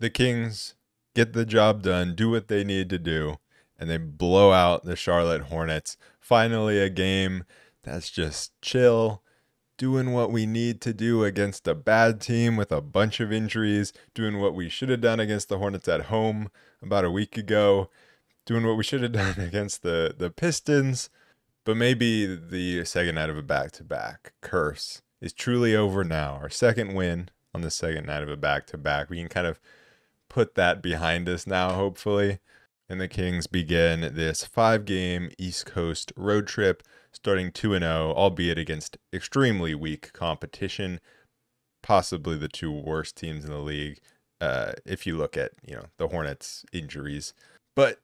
The Kings get the job done, do what they need to do, and they blow out the Charlotte Hornets. Finally, a game that's just chill, doing what we need to do against a bad team with a bunch of injuries, doing what we should have done against the Hornets at home about a week ago, doing what we should have done against the Pistons. But maybe the second night of a back-to-back curse is truly over now. Our second win on the second night of a back-to-back. We can kind of put that behind us now, hopefully. And the Kings begin this 5-game East Coast road trip, starting 2-0, albeit against extremely weak competition, possibly the two worst teams in the league, if you look at, the Hornets' injuries. But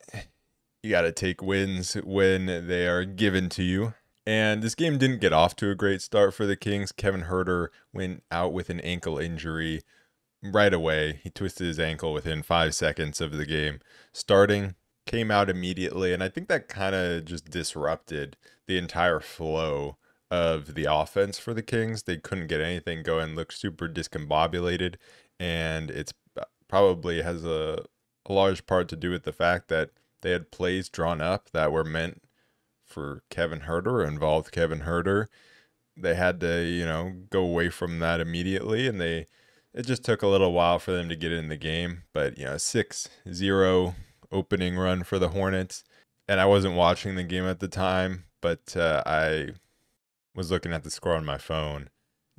you got to take wins when they are given to you. And this game didn't get off to a great start for the Kings. Kevin Huerter went out with an ankle injury right away. He twisted his ankle within 5 seconds of the game starting, came out immediately, and I think that kind of just disrupted the entire flow of the offense for the Kings. They couldn't get anything going, looked super discombobulated, and it's probably has a large part to do with the fact that they had plays drawn up that were meant for Kevin Huerter, involved Kevin Huerter. They had to, go away from that immediately, and it just took a little while for them to get in the game. But, 6-0 opening run for the Hornets. And I wasn't watching the game at the time, but I was looking at the score on my phone,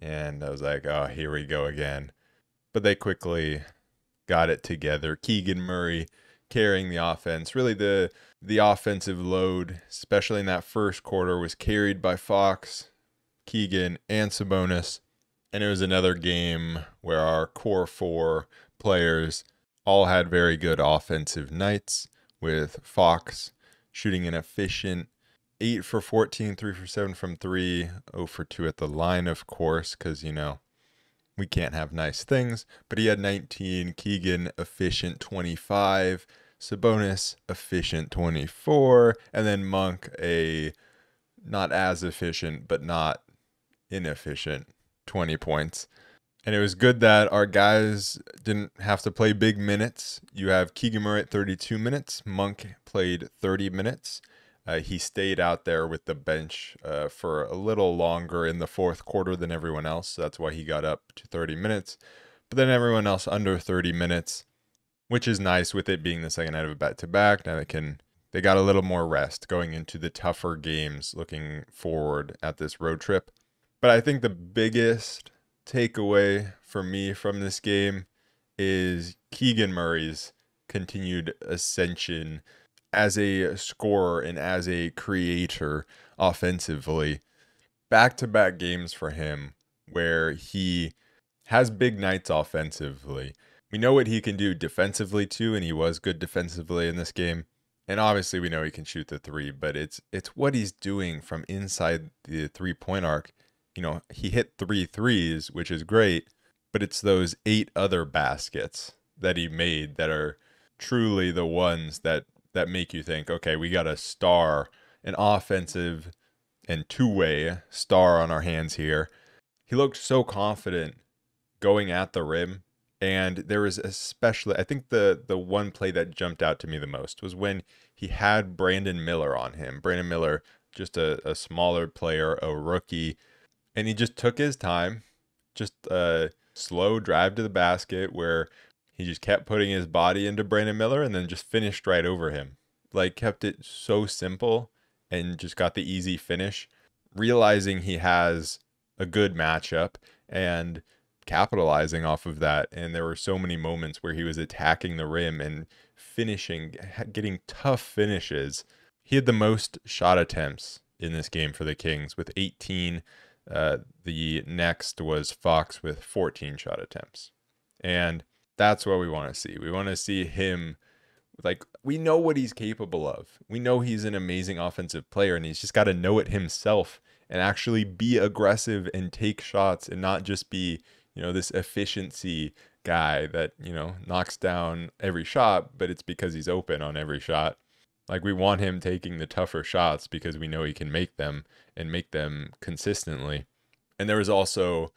and I was like, oh, here we go again. But they quickly got it together. Keegan Murray carrying the offense. Really, the offensive load, especially in that first quarter, was carried by Fox, Keegan, and Sabonis. And it was another game where our core 4 players all had very good offensive nights, with Fox shooting an efficient 8 for 14, 3 for 7 from 3, 0 for 2 at the line, of course, because, we can't have nice things. But he had 19, Keegan efficient 25, Sabonis efficient 24, and then Monk a not as efficient but not inefficient 20 points. And it was good that our guys didn't have to play big minutes. You have Keegan Murray at 32 minutes. Monk played 30 minutes. He stayed out there with the bench for a little longer in the fourth quarter than everyone else. So that's why he got up to 30 minutes. But then everyone else under 30 minutes, which is nice with it being the second night of a back-to-back. Now they got a little more rest going into the tougher games looking forward at this road trip. But I think the biggest takeaway for me from this game is Keegan Murray's continued ascension as a scorer and as a creator offensively. Back-to-back games for him where he has big nights offensively. We know what he can do defensively too, and he was good defensively in this game. And obviously we know he can shoot the 3, but it's what he's doing from inside the 3-point arc. He hit 3 threes, which is great, but it's those 8 other baskets that he made that are truly the ones that make you think, okay, we got a star, an offensive and two-way star on our hands here. He looked so confident going at the rim. And there was especially, I think the one play that jumped out to me the most was when he had Brandon Miller on him. Brandon Miller, just a smaller player, a rookie. And he just took his time, just a slow drive to the basket where he just kept putting his body into Brandon Miller and then just finished right over him. Like, kept it so simple and just got the easy finish, realizing he has a good matchup and capitalizing off of that. And there were so many moments where he was attacking the rim and finishing, getting tough finishes. He had the most shot attempts in this game for the Kings with 18. The next was Fox with 14 shot attempts. And that's what we want to see. We want to see him, like, we know what he's capable of. We know he's an amazing offensive player, and he's just got to know it himself and actually be aggressive and take shots and not just be, this efficiency guy that, knocks down every shot, but it's because he's open on every shot. Like, we want him taking the tougher shots because we know he can make them and make them consistently. And there was also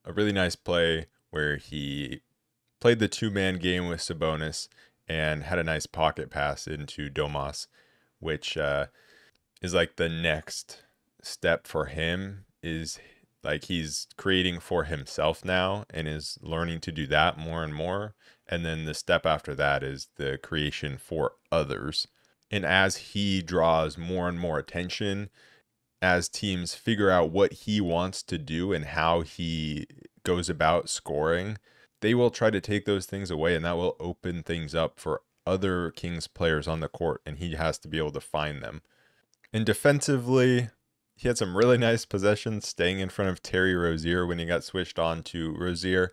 a really nice play where he played the two-man game with Sabonis and had a nice pocket pass into Domas, which is like the next step for him. Is like he's creating for himself now and is learning to do that more and more. And then the step after that is the creation for others. And as he draws more and more attention, as teams figure out what he wants to do and how he goes about scoring, they will try to take those things away, and that will open things up for other Kings players on the court, and he has to be able to find them. And defensively, he had some really nice possessions staying in front of Terry Rozier when he got switched on to Rozier.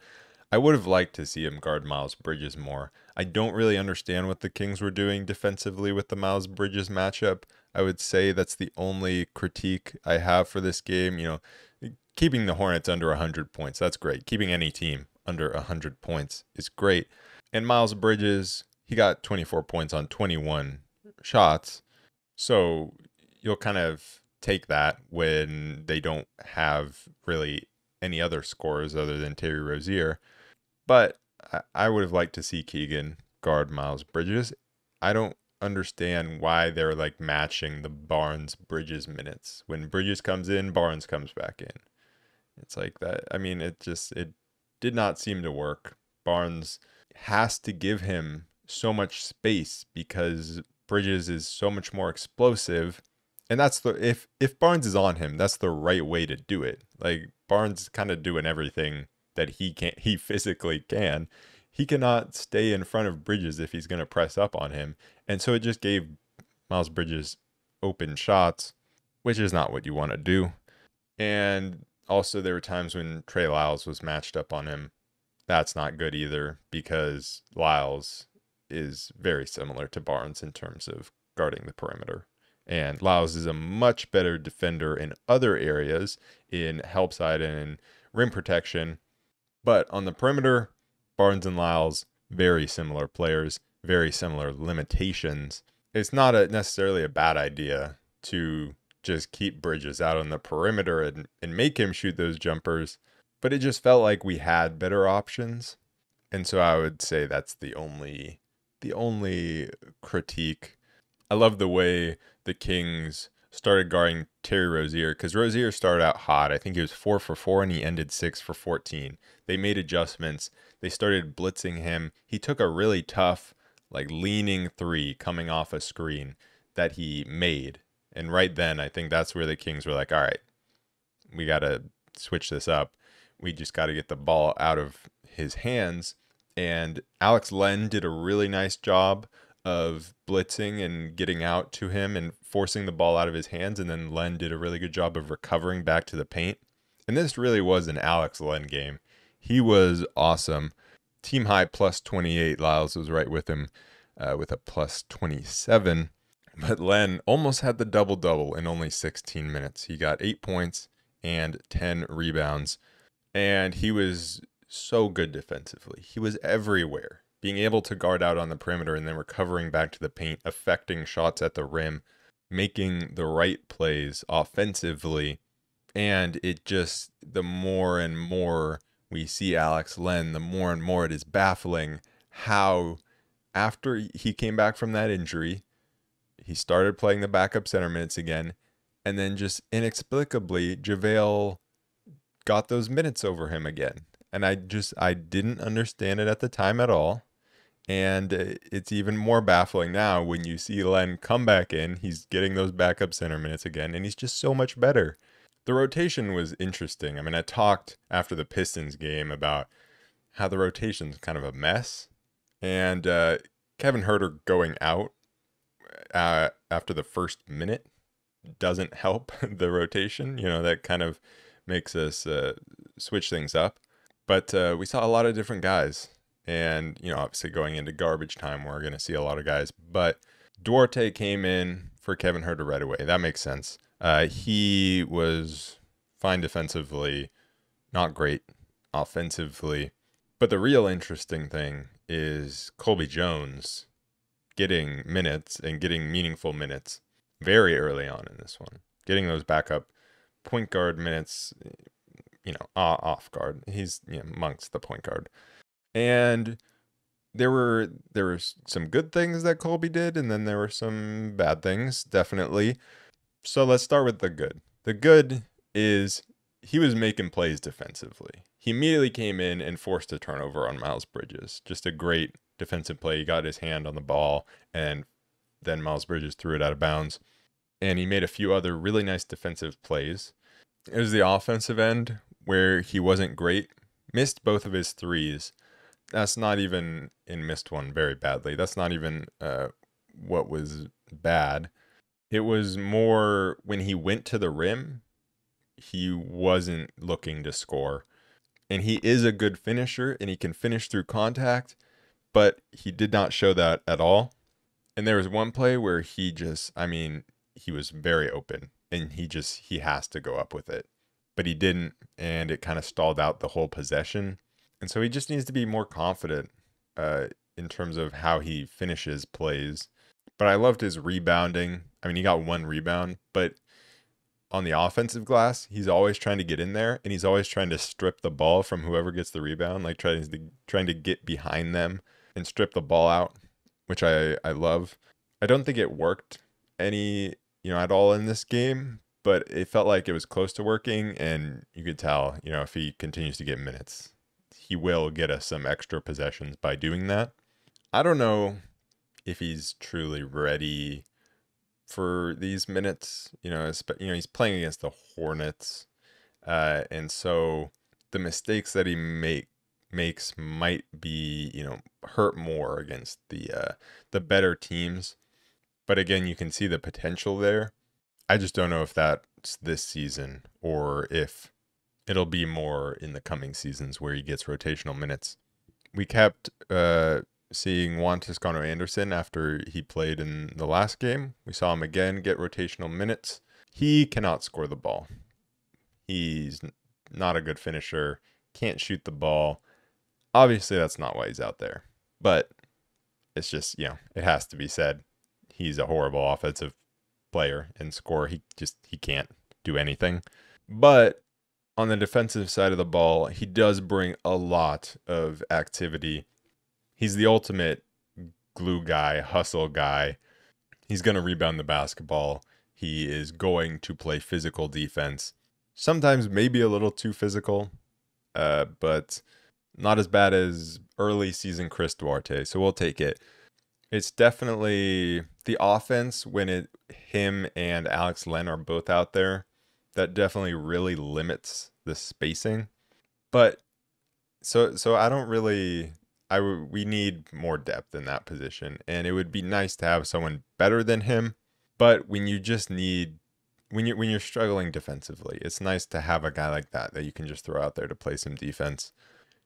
I would have liked to see him guard Miles Bridges more. I don't really understand what the Kings were doing defensively with the Miles Bridges matchup. I would say that's the only critique I have for this game. Keeping the Hornets under 100 points, that's great. Keeping any team under 100 points is great. And Miles Bridges, he got 24 points on 21 shots. So you'll kind of take that when they don't have really any other scorers other than Terry Rozier. But I would have liked to see Keegan guard Miles Bridges. I don't understand why they're like matching the Barnes-Bridges minutes. When Bridges comes in, Barnes comes back in. It's like that. I mean, it did not seem to work. Barnes has to give him so much space because Bridges is so much more explosive. And that's if Barnes is on him, that's the right way to do it. Like Barnes is kind of doing everything that he physically can. He cannot stay in front of Bridges if he's going to press up on him. And so it just gave Miles Bridges open shots, which is not what you want to do. And also there were times when Trey Lyles was matched up on him. That's not good either because Lyles is very similar to Barnes in terms of guarding the perimeter. And Lyles is a much better defender in other areas, in help side and in rim protection. But on the perimeter, Barnes and Lyles, very similar players, very similar limitations. It's not necessarily a bad idea to just keep Bridges out on the perimeter and make him shoot those jumpers. But it just felt like we had better options. And so I would say that's the only critique. I love the way the Kings started guarding Terry Rozier because Rozier started out hot. I think he was 4 for 4 and he ended 6 for 14. They made adjustments. They started blitzing him. He took a really tough, like leaning three coming off a screen that he made. And right then, I think that's where the Kings were like, all right, we got to switch this up. We just got to get the ball out of his hands. And Alex Len did a really nice job of blitzing and getting out to him and forcing the ball out of his hands. And then Len did a really good job of recovering back to the paint. And this really was an Alex Len game. He was awesome. Team high plus 28. Lyles was right with him with a plus 27. But Len almost had the double-double in only 16 minutes. He got 8 points and 10 rebounds. And he was so good defensively. He was everywhere. Being able to guard out on the perimeter and then recovering back to the paint, affecting shots at the rim, making the right plays offensively. And it just, the more and more we see Alex Len, the more and more it is baffling how after he came back from that injury, he started playing the backup center minutes again. And then just inexplicably, JaVale got those minutes over him again. And I didn't understand it at the time at all. And it's even more baffling now when you see Len come back in. He's getting those backup center minutes again, and he's just so much better. The rotation was interesting. I mean, I talked after the Pistons game about how the rotation's kind of a mess. And Kevin Huerter going out after the first minute doesn't help the rotation. That kind of makes us switch things up. But we saw a lot of different guys. And, obviously going into garbage time, we're going to see a lot of guys. But Duarte came in for Kevin Huerter right away. That makes sense. He was fine defensively, not great offensively. But the real interesting thing is Colby Jones getting minutes and getting meaningful minutes very early on in this one. Getting those backup point guard minutes, off guard. He's amongst the point guard. And there were some good things that Colby did, and then there were some bad things, definitely. So let's start with the good. The good is he was making plays defensively. He immediately came in and forced a turnover on Miles Bridges. Just a great defensive play. He got his hand on the ball, and then Miles Bridges threw it out of bounds. And he made a few other really nice defensive plays. It was the offensive end where he wasn't great. Missed both of his threes. That's not even, and missed one very badly. That's not even what was bad. It was more when he went to the rim, he wasn't looking to score. And he is a good finisher and he can finish through contact, but he did not show that at all. And there was one play where he just, I mean, he was very open and he has to go up with it. But he didn't, and it kind of stalled out the whole possession. And so he just needs to be more confident in terms of how he finishes plays. But I loved his rebounding. I mean, he got one rebound, but on the offensive glass, he's always trying to get in there, and he's always trying to strip the ball from whoever gets the rebound, like trying to get behind them and strip the ball out, which I love. I don't think it worked at all in this game, but it felt like it was close to working, and you could tell, if he continues to get minutes, he will get us some extra possessions by doing that. I don't know if he's truly ready for these minutes. He's playing against the Hornets, and so the mistakes that he makes might be hurt more against the better teams. But again, you can see the potential there. I just don't know if that's this season or if it'll be more in the coming seasons where he gets rotational minutes. We kept seeing Juan Toscano-Anderson after he played in the last game. We saw him again get rotational minutes. He cannot score the ball. He's not a good finisher, can't shoot the ball. Obviously, that's not why he's out there. But it's just, it has to be said. He's a horrible offensive player and scorer. He can't do anything. But on the defensive side of the ball, he does bring a lot of activity. He's the ultimate glue guy, hustle guy. He's going to rebound the basketball. He is going to play physical defense. Sometimes maybe a little too physical, but not as bad as early season Chris Duarte. So we'll take it. It's definitely the offense when him and Alex Len are both out there. That definitely really limits the spacing. But so I don't really. We need more depth in that position, and it would be nice to have someone better than him. But when you just need, when you're struggling defensively, it's nice to have a guy like that you can just throw out there to play some defense.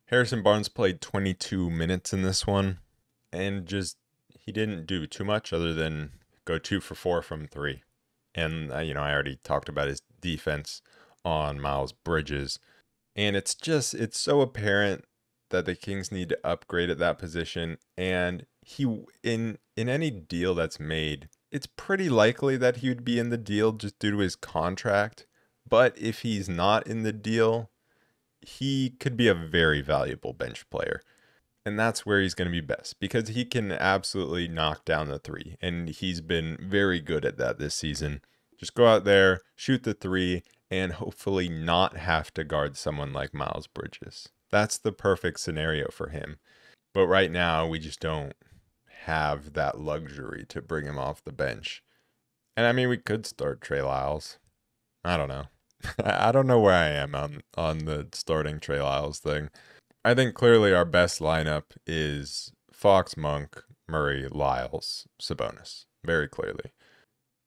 Harrison Barnes played 22 minutes in this one, and he didn't do too much other than go 2 for 4 from 3. And I already talked about his defense on Miles Bridges, and it's so apparent that the Kings need to upgrade at that position. And he in any deal that's made, it's pretty likely that he would be in the deal just due to his contract. But if he's not in the deal, he could be a very valuable bench player. And that's where he's going to be best because he can absolutely knock down the 3. And he's been very good at that this season. Just go out there, shoot the 3, and hopefully not have to guard someone like Miles Bridges. That's the perfect scenario for him. But right now, we just don't have that luxury to bring him off the bench. And I mean, we could start Trey Lyles. I don't know. I don't know where I am on the starting Trey Lyles thing. I think clearly our best lineup is Fox, Monk, Murray, Lyles, Sabonis. Very clearly.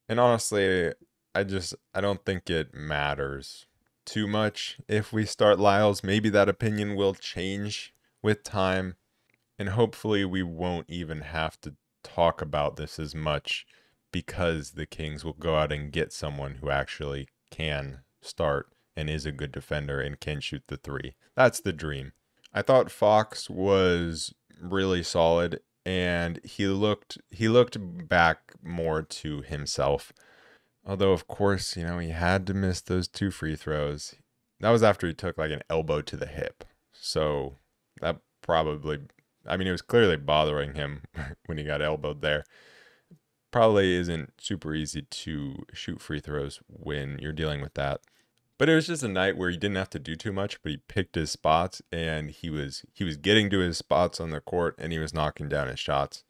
And honestly, I don't think it matters too much if we start Lyles. Maybe that opinion will change with time, and hopefully we won't even have to talk about this as much because the Kings will go out and get someone who actually can start and is a good defender and can shoot the 3. That's the dream. I thought Fox was really solid, and he looked back more to himself. Although, of course, he had to miss those 2 free throws. That was after he took like an elbow to the hip. So that probably, I mean, it was clearly bothering him when he got elbowed there. Probably isn't super easy to shoot free throws when you're dealing with that. But it was just a night where he didn't have to do too much, but he picked his spots, and he was getting to his spots on the court, and he was knocking down his shots.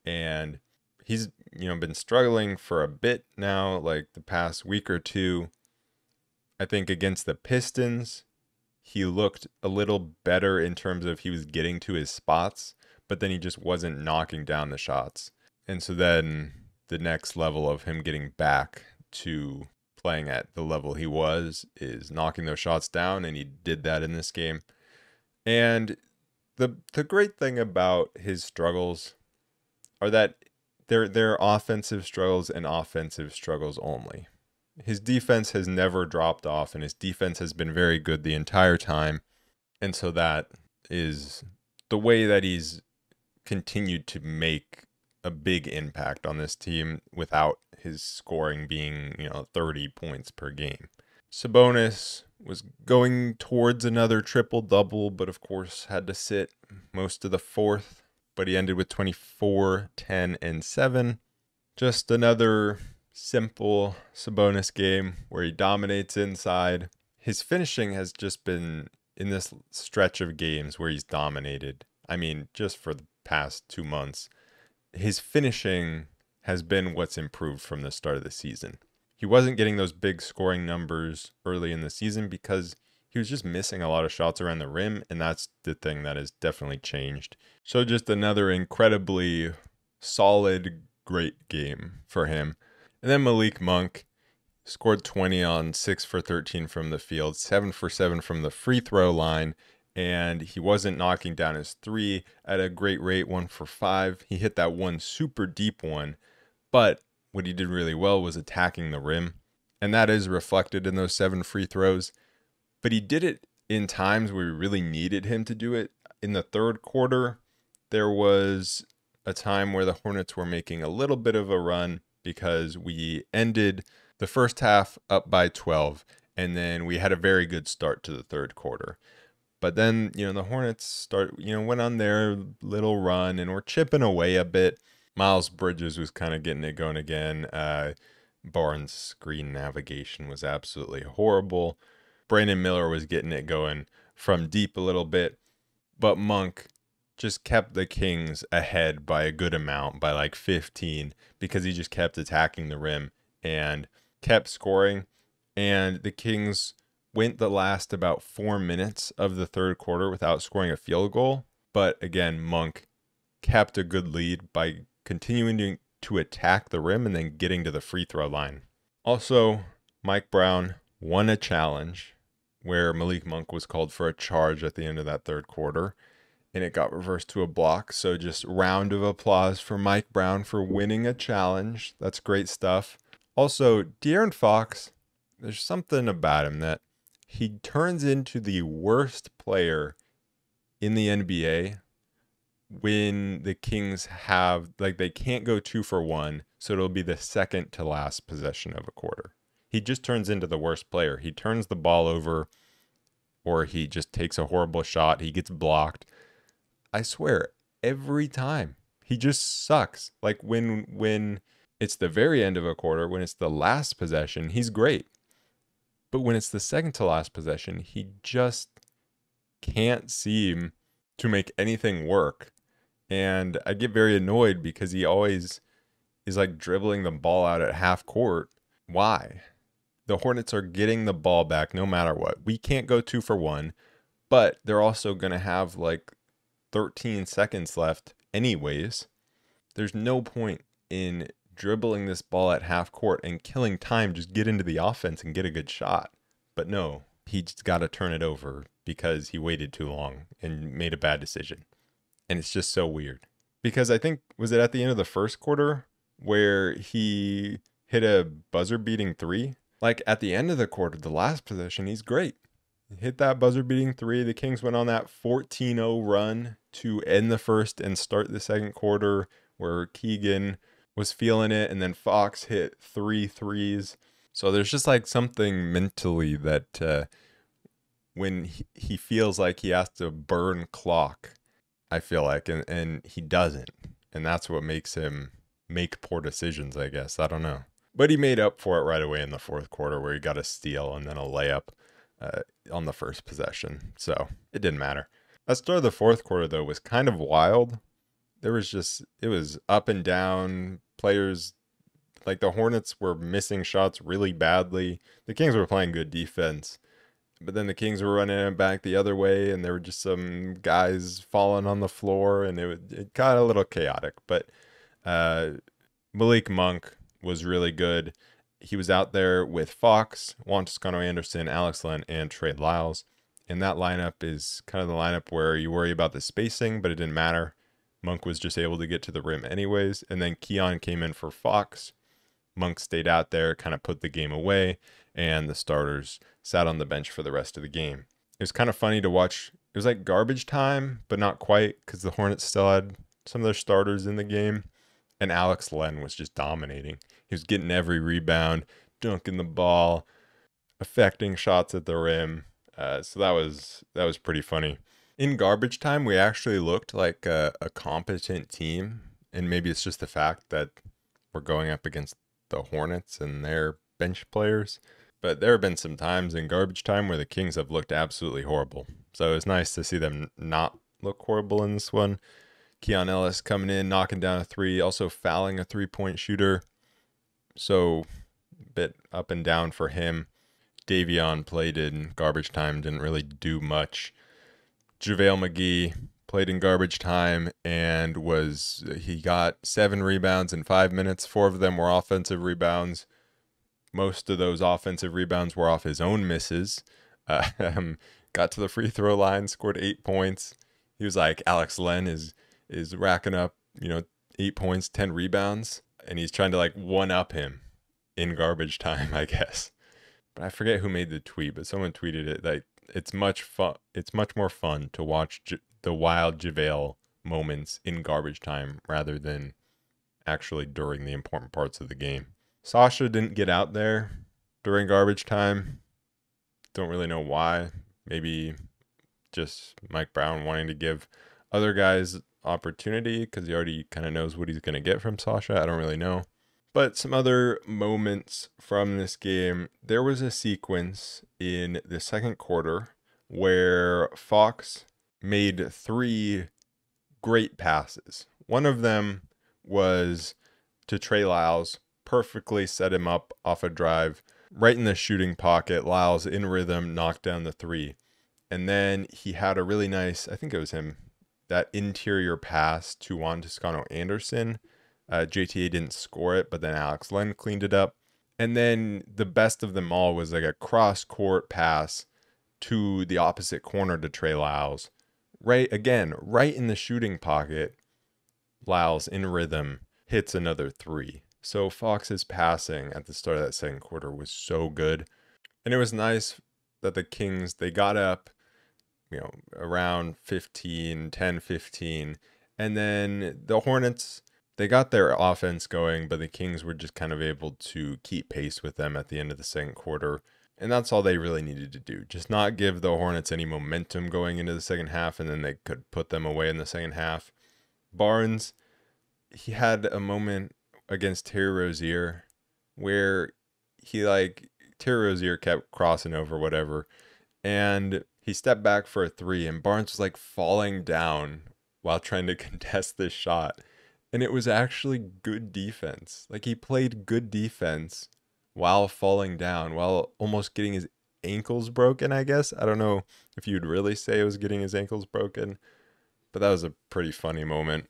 And he's, been struggling for a bit now, like the past week or two. I think against the Pistons, he looked a little better in terms of he was getting to his spots, but then he just wasn't knocking down the shots. And so then the next level of him getting back to playing at the level he was is knocking those shots down, and he did that in this game. And the great thing about his struggles are that they're offensive struggles and offensive struggles only. His defense has never dropped off, and his defense has been very good the entire time. And so that is the way that he's continued to make a big impact on this team without his scoring being, 30 points per game. Sabonis was going towards another triple-double, but of course had to sit most of the fourth. But he ended with 24, 10, and 7. Just another simple Sabonis game where he dominates inside. His finishing has just been, in this stretch of games where he's dominated, I mean, just for the past 2 months, his finishing has been what's improved from the start of the season. He wasn't getting those big scoring numbers early in the season because he was just missing a lot of shots around the rim, and that's the thing that has definitely changed. So just another incredibly solid, great game for him. And then Malik Monk scored 20 on 6 for 13 from the field, 7 for 7 from the free throw line, and he wasn't knocking down his three at a great rate, 1 for 5. He hit that one super deep one, but what he did really well was attacking the rim, and that is reflected in those 7 free throws. But he did it in times where we really needed him to do it. In the third quarter, there was a time where the Hornets were making a little bit of a run because we ended the first half up by 12, and then we had a very good start to the third quarter. But then, the Hornets went on their little run and were chipping away a bit. Miles Bridges was kind of getting it going again. Barnes' screen navigation was absolutely horrible. Brandon Miller was getting it going from deep a little bit. But Monk just kept the Kings ahead by a good amount, by like 15, because he just kept attacking the rim and kept scoring. And the Kings went the last about 4 minutes of the third quarter without scoring a field goal. But again, Monk kept a good lead by continuing to attack the rim and then getting to the free throw line. Also, Mike Brown won a challenge where Malik Monk was called for a charge at the end of that third quarter, and it got reversed to a block. So just round of applause for Mike Brown for winning a challenge. That's great stuff. Also, De'Aaron Fox, there's something about him that he turns into the worst player in the NBA when the Kings have, they can't go 2 for 1, so it'll be the second to last possession of a quarter. He just turns into the worst player. He turns the ball over, or he just takes a horrible shot. He gets blocked. I swear, every time. He just sucks. Like when it's the very end of a quarter, when it's the last possession, he's great. But when it's the second to last possession, he just can't seem to make anything work. And I get very annoyed because he always is like dribbling the ball out at half court. Why? The Hornets are getting the ball back no matter what. We can't go 2 for 1, but they're also going to have like 13 seconds left anyways. There's no point in dribbling this ball at half court and killing time. Just get into the offense and get a good shot. But no, he just got to turn it over because he waited too long and made a bad decision. And it's just so weird. Because I think, was it at the end of the first quarter where he hit a buzzer-beating 3? Like at the end of the quarter, the last possession, he's great. He hit that buzzer-beating 3. The Kings went on that 14-0 run to end the first and start the second quarter where Keegan was feeling it, and then Fox hit 3 threes. So there's just like something mentally that when he feels like he has to burn clock, I feel like, and he doesn't. And that's what makes him make poor decisions, I guess. I don't know. But he made up for it right away in the fourth quarter where he got a steal and then a layup uh, on the first possession. So it didn't matter. The start of the fourth quarter, though, was kind of wild. It was up and down. Players, like the Hornets, were missing shots really badly. The Kings were playing good defense. But then the Kings were running it back the other way, and there were just some guys falling on the floor, and it got a little chaotic. But uh, Malik Monk was really good. He was out there with Fox, Juan Toscano Anderson, Alex Len, and Trey Lyles. And that lineup is kind of the lineup where you worry about the spacing, but it didn't matter. Monk was just able to get to the rim anyways. And then Keon came in for Fox. Monk stayed out there, kind of put the game away, and the starters sat on the bench for the rest of the game. It was kind of funny to watch. It was like garbage time, but not quite, because the Hornets still had some of their starters in the game. And Alex Len was just dominating. He was getting every rebound, dunking the ball, affecting shots at the rim. So that was pretty funny. In garbage time, we actually looked like a competent team. And maybe it's just the fact that we're going up against the Hornets and their bench players. But there have been some times in garbage time where the Kings have looked absolutely horrible. So it's nice to see them not look horrible in this one. Keon Ellis coming in, knocking down a three, also fouling a three-point shooter. So a bit up and down for him. Davion played in garbage time, didn't really do much. JaVale McGee played in garbage time and he got 7 rebounds in 5 minutes. 4 of them were offensive rebounds. Most of those offensive rebounds were off his own misses. Got to the free throw line, scored 8 points. He was like, Alex Len is racking up, 8 points, 10 rebounds, and he's trying to like one up him in garbage time, I guess. But I forget who made the tweet, but someone tweeted it like it's much more fun to watch the wild JaVale moments in garbage time rather than actually during the important parts of the game. Sasha didn't get out there during garbage time. Don't really know why. Maybe just Mike Brown wanting to give other guys opportunity because he already kind of knows what he's going to get from Sasha. I don't really know. But some other moments from this game. There was a sequence in the second quarter where Fox made 3 great passes. One of them was to Trey Lyles, perfectly set him up off a drive, right in the shooting pocket. Lyles in rhythm, knocked down the 3. And then he had a really nice, I think it was him, that interior pass to Juan Toscano Anderson. JTA didn't score it, but then Alex Len cleaned it up. And then the best of them all was like a cross-court pass to the opposite corner to Trey Lyles. Right in the shooting pocket. Lyles in rhythm hits another 3. So Fox's passing at the start of that second quarter was so good. And it was nice that the Kings, they got up, around 10-15. And then the Hornets, they got their offense going, but the Kings were just kind of able to keep pace with them at the end of the second quarter. And that's all they really needed to do. Just not give the Hornets any momentum going into the second half, and then they could put them away in the second half. Barnes, he had a moment against Terry Rozier where Terry Rozier kept crossing over whatever, and he stepped back for a 3, and Barnes was like falling down while trying to contest this shot. And it was actually good defense. Like, he played good defense while falling down, while almost getting his ankles broken, I guess. I don't know if you'd really say it was getting his ankles broken, but that was a pretty funny moment.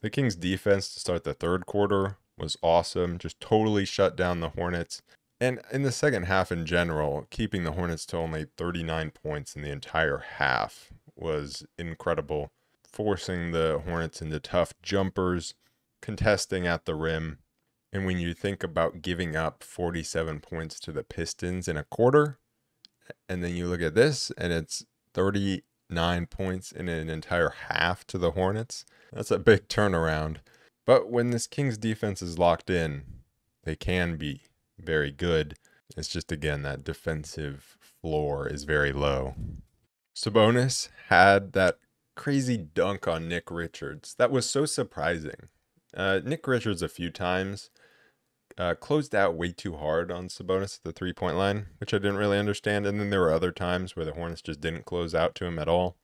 The Kings' defense to start the third quarter was awesome. Just totally shut down the Hornets. And in the second half in general, keeping the Hornets to only 39 points in the entire half was incredible. Forcing the Hornets into tough jumpers, contesting at the rim. And when you think about giving up 47 points to the Pistons in a quarter, and then you look at this and it's 39 points in an entire half to the Hornets, that's a big turnaround. But when this Kings defense is locked in, they can be very good. It's just, again, that defensive floor is very low. Sabonis had that crazy dunk on Nick Richards. That was so surprising. Nick Richards a few times closed out way too hard on Sabonis at the 3-point line, which I didn't really understand. And then there were other times where the Hornets just didn't close out to him at all.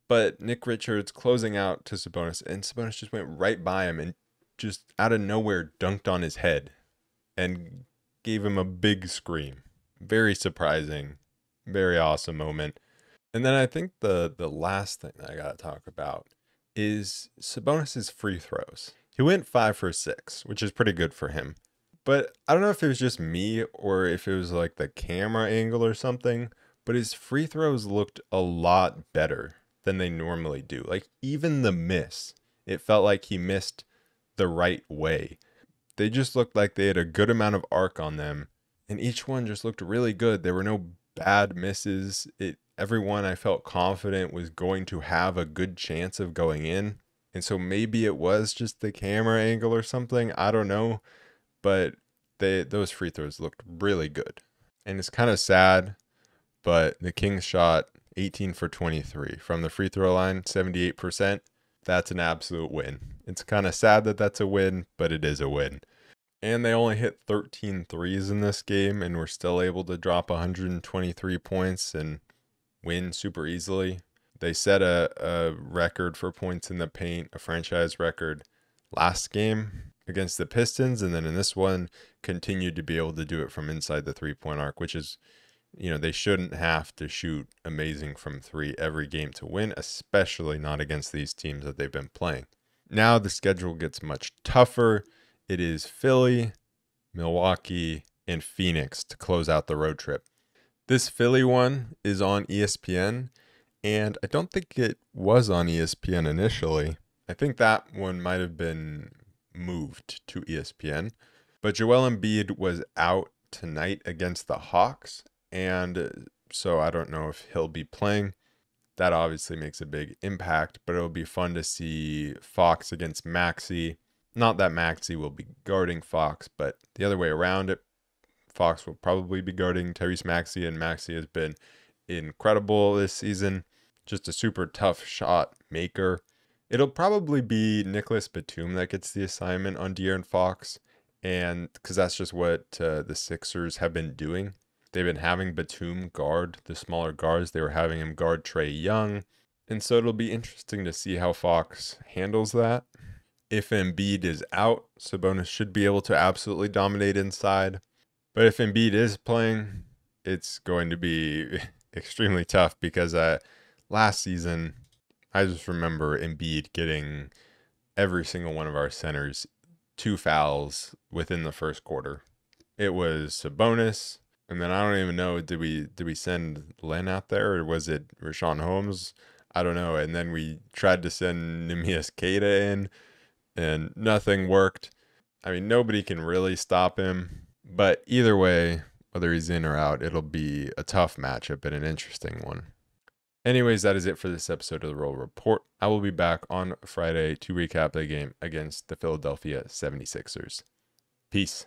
But Nick Richards closing out to Sabonis, and Sabonis just went right by him and just out of nowhere dunked on his head and gave him a big scream. Very surprising, very awesome moment. And then I think the last thing that I got to talk about is Sabonis's free throws. He went 5 for 6, which is pretty good for him. But I don't know if it was just me or if it was like the camera angle or something, but his free throws looked a lot better than they normally do. Like even the miss, it felt like he missed the right way. They just looked like they had a good amount of arc on them, and each one just looked really good. There were no bad misses. Everyone I felt confident was going to have a good chance of going in. And so maybe it was just the camera angle or something. I don't know. But those free throws looked really good. And it's kind of sad, but the Kings shot 18 for 23 from the free throw line, 78%. That's an absolute win. It's kind of sad that that's a win, but it is a win. And they only hit 13 threes in this game and were still able to drop 123 points and win super easily. They set a record for points in the paint, a franchise record last game against the Pistons, and then in this one continued to be able to do it from inside the 3-point arc, which is, they shouldn't have to shoot amazing from 3 every game to win, especially not against these teams that they've been playing. Now the schedule gets much tougher. It is Philly, Milwaukee, and Phoenix to close out the road trip. This Philly one is on ESPN, and I don't think it was on ESPN initially. I think that one might have been moved to ESPN. But Joel Embiid was out tonight against the Hawks, and so I don't know if he'll be playing. That obviously makes a big impact, but it'll be fun to see Fox against Maxey. Not that Maxey will be guarding Fox, but the other way around it. Fox will probably be guarding Tyrese Maxey, and Maxey has been incredible this season. Just a super tough shot maker. It'll probably be Nicholas Batum that gets the assignment on De'Aaron Fox, and because that's just what the Sixers have been doing. They've been having Batum guard the smaller guards. They were having him guard Trae Young, and so it'll be interesting to see how Fox handles that. If Embiid is out, Sabonis should be able to absolutely dominate inside. But if Embiid is playing, it's going to be extremely tough because last season, I just remember Embiid getting every single one of our centers 2 fouls within the first quarter. It was Sabonis, and then I don't even know, did we send Len out there, or was it Rashawn Holmes? I don't know. And then we tried to send Neemias Queta in, and nothing worked. I mean, nobody can really stop him. But either way, whether he's in or out, it'll be a tough matchup and an interesting one. Anyways, that is it for this episode of the Roll Report. I will be back on Friday to recap the game against the Philadelphia 76ers. Peace.